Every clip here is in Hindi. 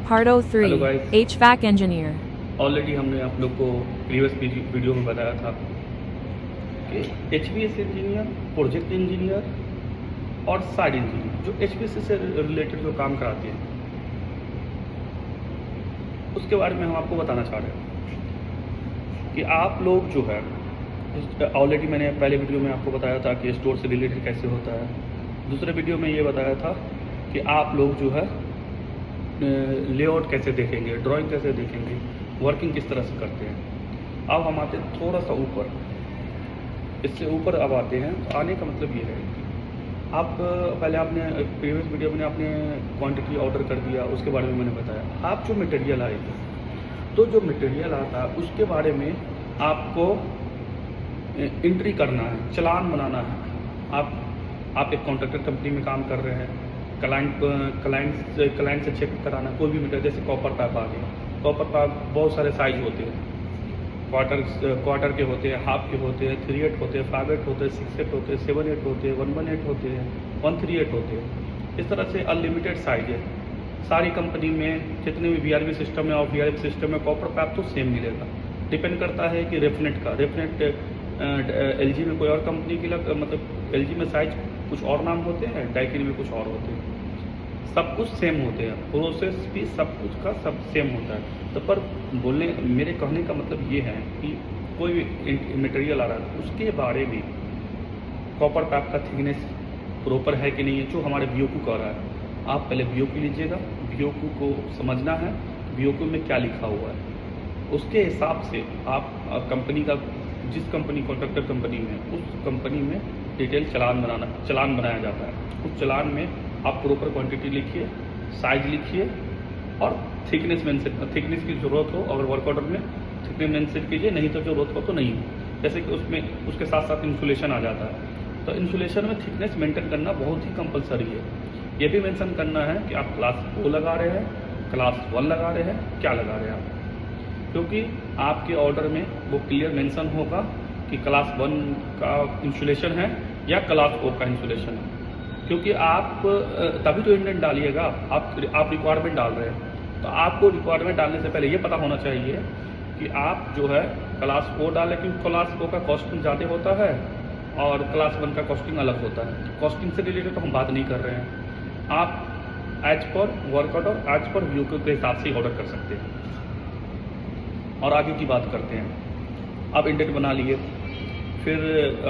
Part Hello 03 guys, HVAC Engineer. Already हमने आप लोग को प्रीवियस वीडियो में बताया था कि HVAC इंजीनियर, प्रोजेक्ट इंजीनियर और साइड इंजीनियर जो HVAC से रिलेटेड जो काम कराते हैं उसके बारे में हम आपको बताना चाह रहे हैं कि आप लोग जो है ऑलरेडी मैंने पहले वीडियो में आपको बताया था कि स्टोर से रिलेटेड कैसे होता है। दूसरे वीडियो में ये बताया था कि आप लोग जो है लेआउट कैसे देखेंगे, ड्राइंग कैसे देखेंगे, वर्किंग किस तरह से करते हैं। अब हम आते हैं थोड़ा सा ऊपर, इससे ऊपर अब आते हैं। तो आने का मतलब ये है कि आप पहले आपने प्रीवियस वीडियो में आपने क्वांटिटी ऑर्डर कर दिया, उसके बारे में मैंने बताया। आप जो मटेरियल आएगी तो जो मटेरियल आता है उसके बारे में आपको एंट्री करना है, चालान बनाना है। आप एक कॉन्ट्रैक्टर कंपनी में काम कर रहे हैं, क्लाइंट से चेक कराना कोई भी मटेरियल, जैसे कॉपर पाइप आ गया। कॉपर पाइप बहुत सारे साइज होते हैं, क्वार्टर के होते हैं, हाफ के होते हैं, 3/8 होते हैं, 5/8 होते हैं, 6/8 होते हैं, 7/8 होते हैं, 1/8 होते हैं, 1/3/8 होते हैं। इस तरह से अनलिमिटेड साइज है। सारी कंपनी में जितने भी VRV सिस्टम है और VRV सिस्टम में कॉपर पाइप तो सेम मिलेगा। डिपेंड करता है कि रेफनेट LG में कोई और कंपनी की मतलब LG में साइज कुछ और नाम होते हैं, डाइकिन में कुछ और होते हैं। सब कुछ सेम होते हैं, प्रोसेस भी सब कुछ का सब सेम होता है। तो पर मेरे कहने का मतलब ये है कि कोई भी मटेरियल आ रहा है उसके बारे में कॉपर पाइप का थिकनेस प्रॉपर है कि नहीं है, जो हमारे BOQ कह रहा है। आप पहले BOQ लीजिएगा, BOQ को समझना है, BOQ में क्या लिखा हुआ है। उसके हिसाब से आप कंपनी का, जिस कंपनी कॉन्ट्रैक्टर कंपनी में, उस कंपनी में डिटेल चालान बनाया जाता है। उस चालान में आप प्रॉपर क्वांटिटी लिखिए, साइज लिखिए और थिकनेस की ज़रूरत हो, अगर वर्क ऑर्डर में थिकनेस मेंशन कीजिए, नहीं तो ज़रूरत हो तो नहीं हो। जैसे कि उसमें उसके साथ साथ इंसुलेशन आ जाता है, तो इंसुलेशन में थिकनेस मेंटेन करना बहुत ही कंपलसरी है। ये भी मेंशन करना है कि आप क्लास 2 लगा रहे हैं, क्लास 1 लगा रहे हैं, क्या लगा रहे हैं आप, क्योंकि आपके ऑर्डर में वो क्लियर मेंशन होगा कि क्लास 1 का इंसुलेशन है या क्लास 4 का इंसुलेशन है। क्योंकि आप तभी तो इंडेंट डालिएगा, आप रिक्वायरमेंट डाल रहे हैं, तो आपको रिक्वायरमेंट डालने से पहले ये पता होना चाहिए कि आप जो है क्लास 4 डालें, क्योंकि क्लास 4 का कॉस्टिंग ज़्यादा होता है और क्लास 1 का कॉस्टिंग अलग होता है। कॉस्टिंग से रिलेटेड तो हम बात नहीं कर रहे हैं। आप as per work order, as per BOQ के हिसाब से ऑर्डर कर सकते हैं। और आगे की बात करते हैं। आप इंडेंट बना लिए, फिर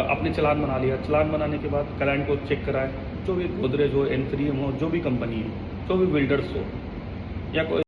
आपने चालान बना लिया। चालान बनाने के बाद क्लाइंट को चेक कराए, जो भी गोदरेज हो, M3M हो, जो भी कंपनी हो, जो भी बिल्डर्स हो या कोई